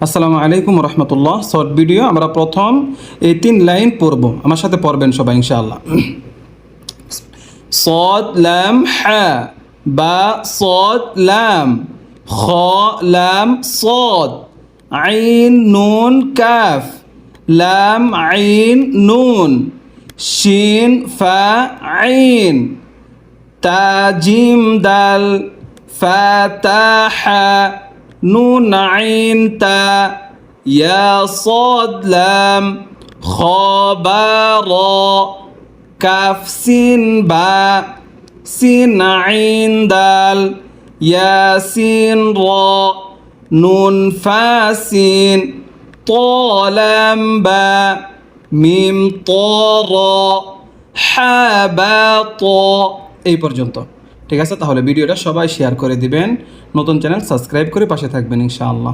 আসসালামু আলাইকুম রহমতুল্লাহ। Short video. আমরা প্রথম এই 3 লাইন পড়ব, আমার সাথে পড়বেন সবাই ইনশাআল্লাহ। صاد لام حا با صاد لام خا لام صاد عين نون كاف لام عين نون شين فا عين تا جيم دال فتاحة نون عين تا يا صاد لام خابرا كاف سين با سين عين دال يا سين را نون فا سين طا لام با মিম ত র হা বা ত। এই পর্যন্ত ঠিক আছে। তাহলে ভিডিওটা সবাই শেয়ার করে দিবেন, নতুন চ্যানেল সাবস্ক্রাইব করে পাশে থাকবেন ইনশাআল্লাহ।